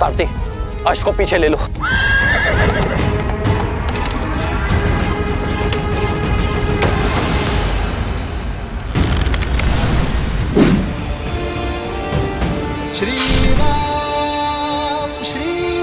सारथी, अश्व को पीछे ले लो। श्री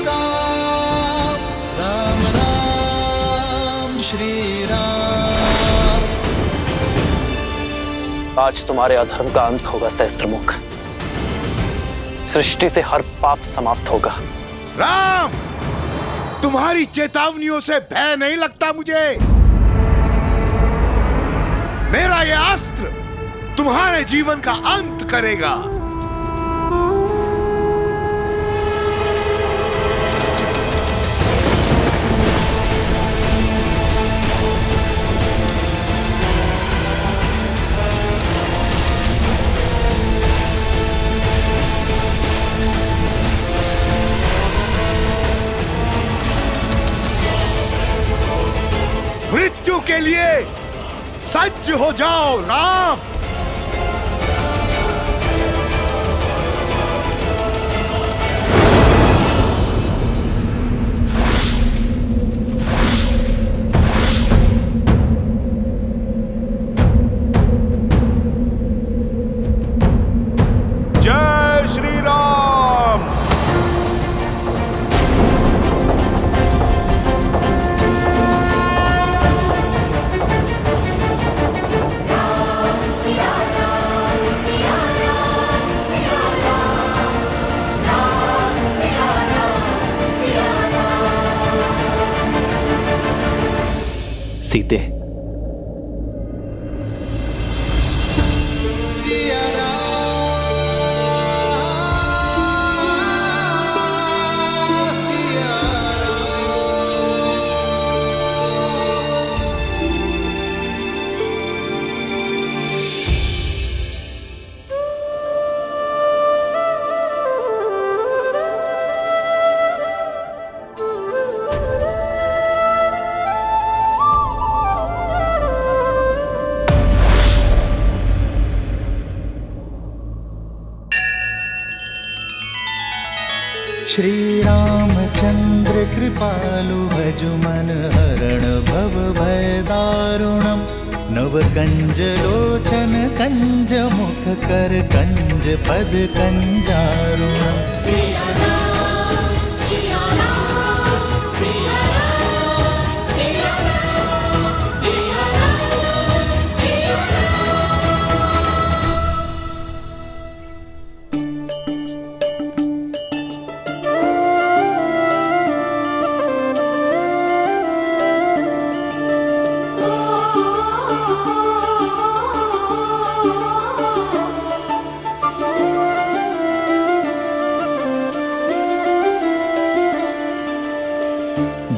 राम राम राम श्री राम। आज तुम्हारे अधर्म का अंत होगा सहस्त्रमुख। सृष्टि से हर पाप समाप्त होगा। राम, तुम्हारी चेतावनियों से भय नहीं लगता मुझे। मेरा यह अस्त्र तुम्हारे जीवन का अंत करेगा। मृत्यु के लिए सज्ज हो जाओ राम। जय श्री राम। सीते, श्री रामचंद्र कृपालु भजु मन हरण भव भय दारुणम। नव कंज लोचन कंज मुख कर कंज पद कंजारुणम।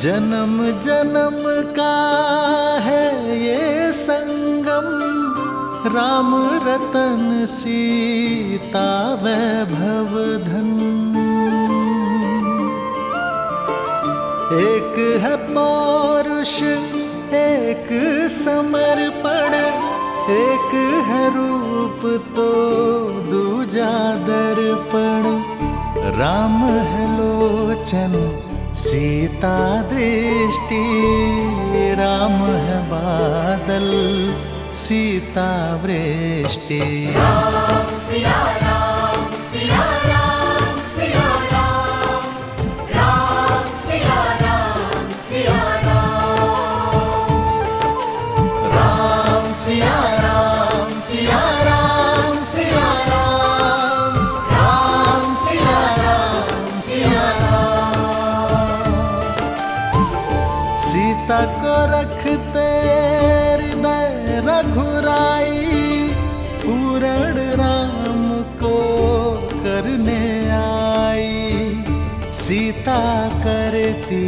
जन्म जन्म का है ये संगम, राम रतन सीता वैभव धन। एक है पौरुष एक समर्पण, एक है रूप तो दूजा दर्पण। राम है लोचन सीता दृष्टि, राम है बादल सीता वृष्टि। राम सिया राम सिया राम सिया राम, राम सिया राम सिया राम, राम सिया राम सिया राम सिया राम, राम सिया राम सिया राम। सीता को रखते हृदय रघुराई, पूर्ण राम को करने आई। सीता करती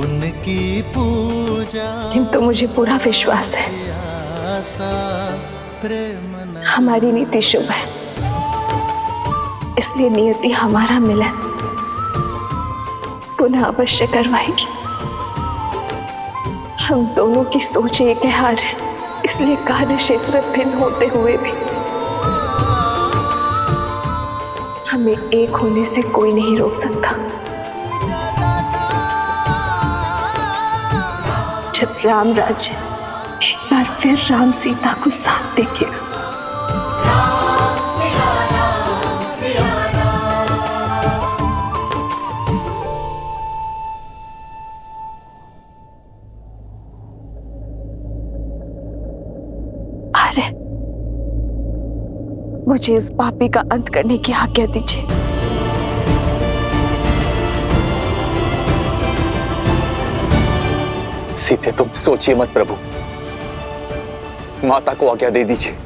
उनकी पूजा, किंतु मुझे पूरा विश्वास है हमारी नीति शुभ है, इसलिए नियति हमारा मिलन पुनः अवश्य करवाएगी। हम दोनों की सोच एक हार है, इसलिए कार्य क्षेत्र भिन्न होते हुए भी हमें एक होने से कोई नहीं रोक सकता। जब राम राज्य एक बार फिर राम सीता को साथ देखेगा। अरे मुझे इस पापी का अंत करने की आज्ञा दीजिए। सीते, तुम सोचिए मत प्रभु, माता को आज्ञा दे दीजिए।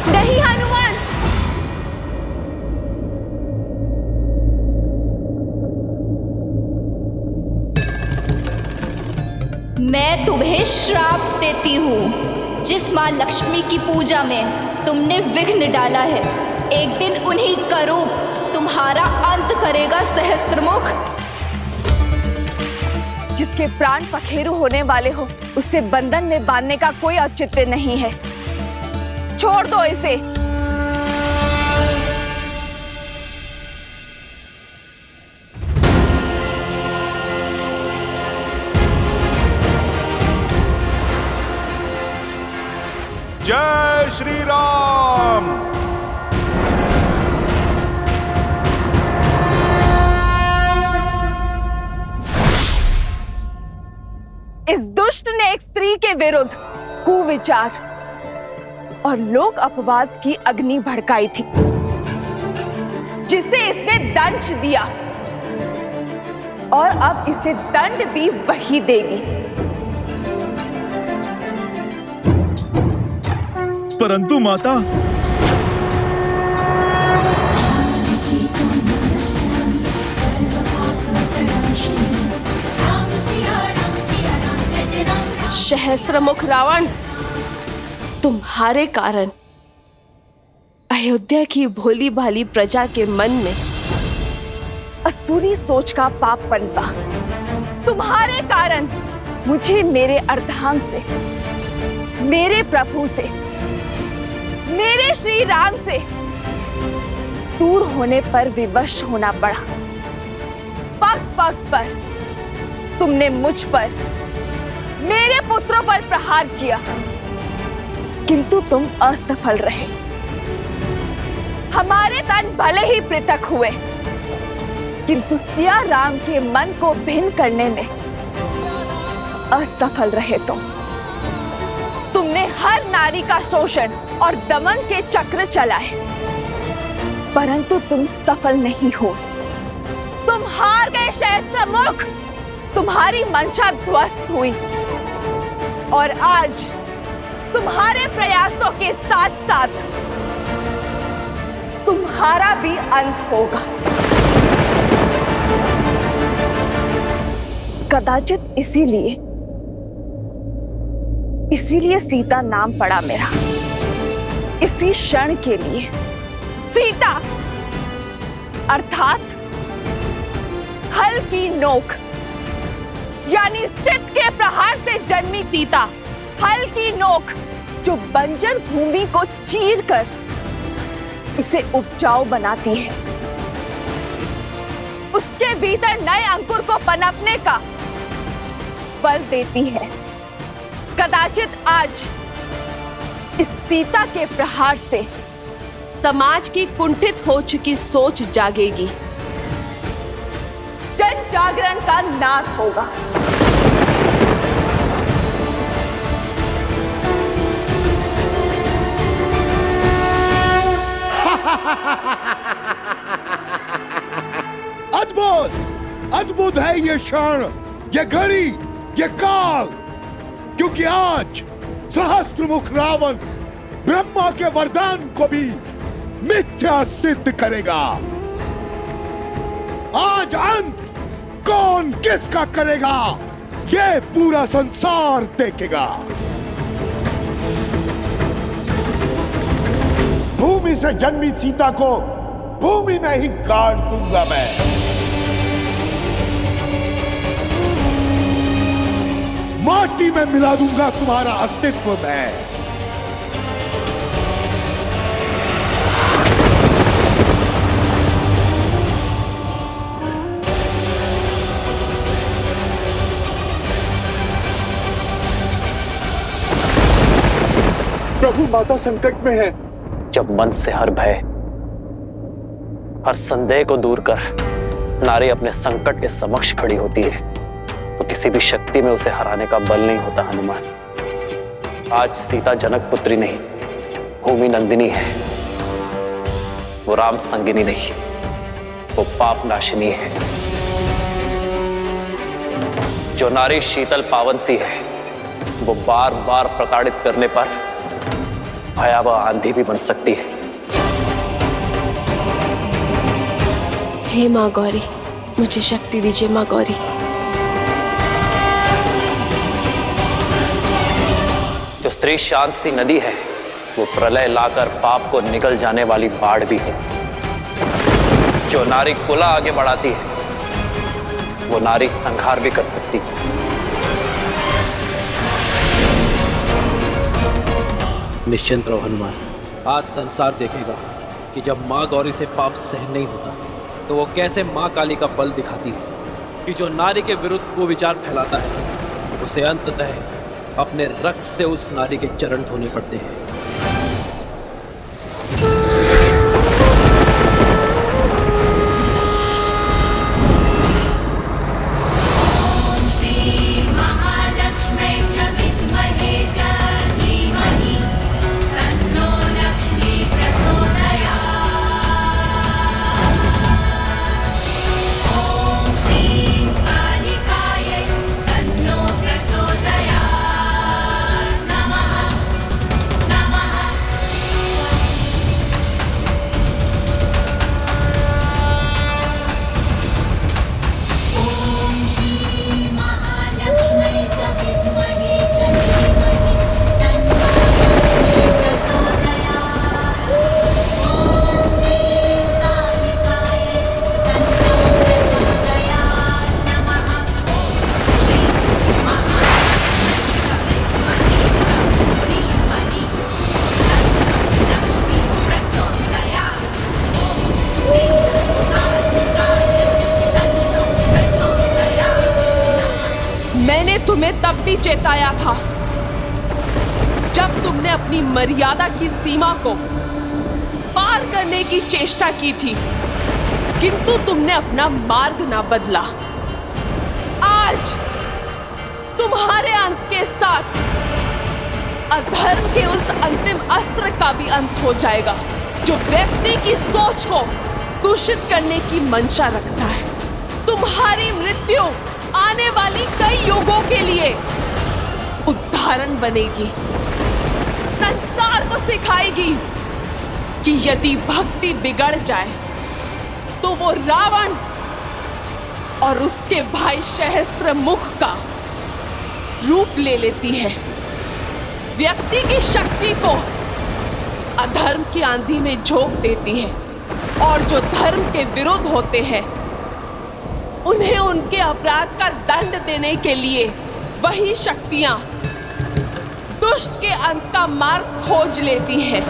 नहीं हनुमान, मैं तुम्हें श्राप देती हूँ। जिस माँ लक्ष्मी की पूजा में तुमने विघ्न डाला है, एक दिन उन्हीं का रूप तुम्हारा अंत करेगा सहस्त्रमुख। जिसके प्राण पखेरु होने वाले हो, उसे बंधन में बांधने का कोई औचित्य नहीं है। छोड़ दो इसे। जय श्री राम। इस दुष्ट ने एक स्त्री के विरुद्ध कुविचार और लोक अपवाद की अग्नि भड़काई थी, जिसे इसने दंश दिया और अब इसे दंड भी वही देगी। परंतु माता, सहस्त्रमुख रावण, तुम्हारे कारण अयोध्या की भोली भाली प्रजा के मन में असुरी सोच का पाप पनपा। तुम्हारे कारण मुझे मेरे अर्धांग से, मेरे प्रभु से, मेरे श्री राम से दूर होने पर विवश होना पड़ा। पग पग पर तुमने मुझ पर, मेरे पुत्रों पर प्रहार किया, किंतु तुम असफल रहे। हमारे तन भले ही पृथक हुए, किंतु सिया राम के मन को भिन्न करने में असफल रहे। तुमने हर नारी का शोषण और दमन के चक्र चलाए, परंतु तुम सफल नहीं हो। तुम हार गए सहस्त्रमुख। तुम्हारी मंशा ध्वस्त हुई और आज तुम्हारे प्रयासों के साथ साथ तुम्हारा भी अंत होगा। कदाचित इसीलिए सीता नाम पड़ा मेरा, इसी क्षण के लिए। सीता अर्थात हल की नोक, यानी सिद्ध के प्रहार से जन्मी सीता। हल की नोक जो बंजर भूमि को चीरकर उसे उपजाऊ बनाती है, उसके भीतर नए अंकुर को पनपने का बल देती है। कदाचित आज इस सीता के प्रहार से समाज की कुंठित हो चुकी सोच जागेगी। जन जागरण का नाद होगा। अद्भुत अद्भुत है ये क्षण, ये घड़ी, ये काल, क्योंकि आज सहस्त्रमुख रावण ब्रह्मा के वरदान को भी मिथ्या सिद्ध करेगा। आज अंत कौन किसका करेगा, ये पूरा संसार देखेगा। भूमि से जन्मी सीता को भूमि में ही गाड़ दूंगा मैं। माटी में मिला दूंगा तुम्हारा अस्तित्व में। प्रभु, माता संकट में है। जब मन से हर भय, हर संदेह को दूर कर नारी अपने संकट के समक्ष खड़ी होती है तो किसी भी शक्ति में उसे हराने का बल नहीं होता हनुमान। आज सीता जनक पुत्री नहीं, भूमि नंदिनी है। वो राम संगिनी नहीं, वो पाप नाशिनी है। जो नारी शीतल पावन सी है, वो बार बार प्रताड़ित करने पर भयावह आंधी भी बन सकती है। हे माँ गौरी, मुझे शक्ति दीजिए माँ गौरी। जो स्त्री शांत सी नदी है, वो प्रलय लाकर पाप को निगल जाने वाली बाढ़ भी है। जो नारी कुला आगे बढ़ाती है, वो नारी संहार भी कर सकती है। निश्चिंत रहो हनुमान, आज संसार देखेगा कि जब माँ गौरी से पाप सहन नहीं होता तो वो कैसे माँ काली का बल दिखाती है कि जो नारी के विरुद्ध को विचार फैलाता है उसे अंततः अपने रक्त से उस नारी के चरण धोने पड़ते हैं। तुम्हें तब भी चेताया था जब तुमने अपनी मर्यादा की सीमा को पार करने की चेष्टा की थी, किंतु तुमने अपना मार्ग ना बदला। आज तुम्हारे अंत के साथ अधर्म के उस अंतिम अस्त्र का भी अंत हो जाएगा जो व्यक्ति की सोच को दूषित करने की मंशा रखता है। तुम्हारी मृत्यु आने वाली कई युगों के लिए उदाहरण बनेगी, संसार को सिखाएगी कि यदि भक्ति बिगड़ जाए तो वो रावण और उसके भाई सहस्त्रमुख का रूप ले लेती है। व्यक्ति की शक्ति को अधर्म की आंधी में झोंक देती है और जो धर्म के विरुद्ध होते हैं उन्हें उनके अपराध का दंड देने के लिए वही शक्तियां दुष्ट के अंत का मार्ग खोज लेती है।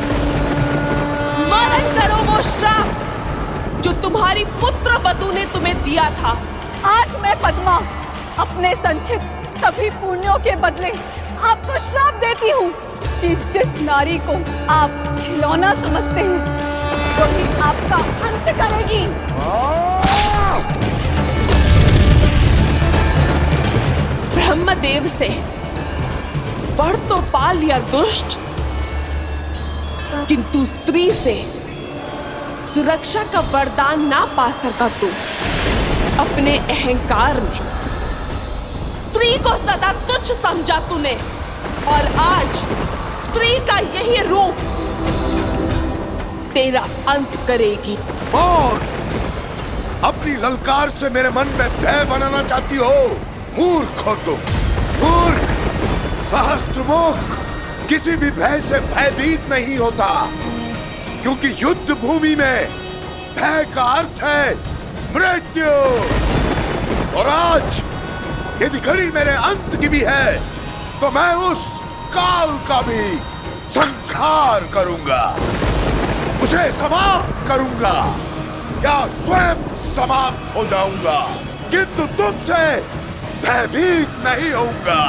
स्मरण करो वो श्राप जो तुम्हारी पुत्र वधु ने तुम्हें दिया था। आज मैं पद्मा अपने संचित सभी पुण्यों के बदले आपको श्राप देती हूँ कि जिस नारी को आप खिलौना समझते हैं वही आपका अंत करेगी। ब्रह्मदेव से वर तो पा लिया दुष्ट, किंतु स्त्री से सुरक्षा का वरदान ना पा सका तू। अपने अहंकार में स्त्री को सदा तुच्छ समझा तूने और आज स्त्री का यही रूप तेरा अंत करेगी। और अपनी ललकार से मेरे मन में भय बनाना चाहती हो? मूर्ख हो तुम, मूर्ख। सहस्त्रमुख किसी भी भय से भयभीत नहीं होता। क्योंकि युद्ध भूमि में भय का अर्थ है मृत्यु। और आज यदि घड़ी मेरे अंत की भी है तो मैं उस काल का भी संहार करूंगा, उसे समाप्त करूंगा या स्वयं समाप्त हो जाऊंगा, किंतु तुमसे भयभीत नहीं होऊंगा।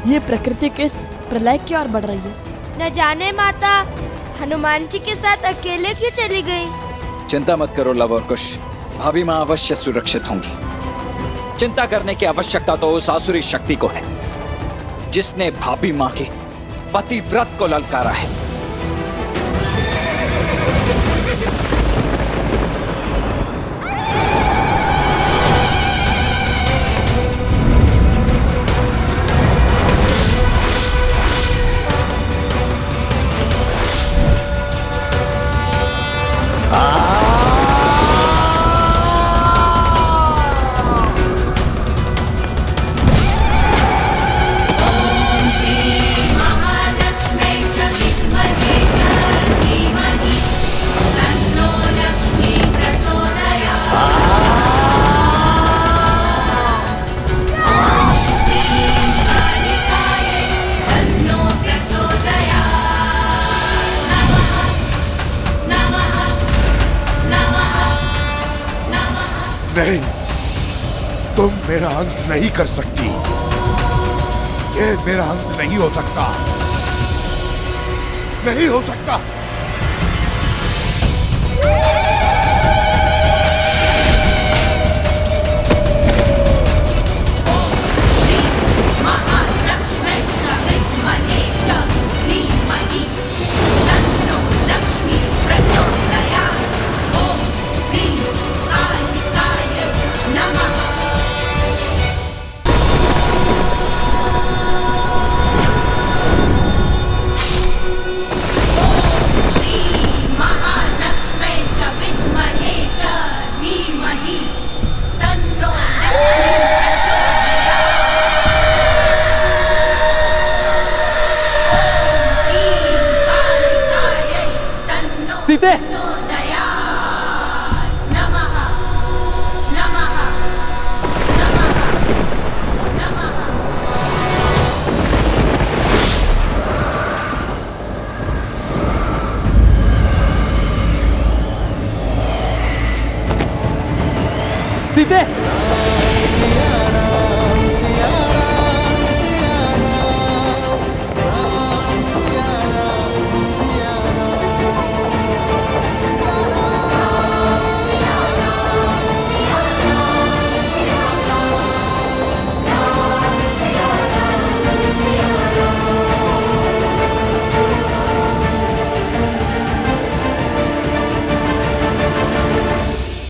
ये प्रकृति के प्रलय की ओर बढ़ रही है। न जाने माता हनुमान जी के साथ अकेले क्यों चली गई? चिंता मत करो लव और कुश, भाभी माँ अवश्य सुरक्षित होंगी। चिंता करने की आवश्यकता तो उस आसुरी शक्ति को है जिसने भाभी माँ के पतिव्रत को ललकारा है। नहीं, तुम मेरा अंत नहीं कर सकती। ये मेरा अंत नहीं हो सकता, नहीं हो सकता। सीते, सीते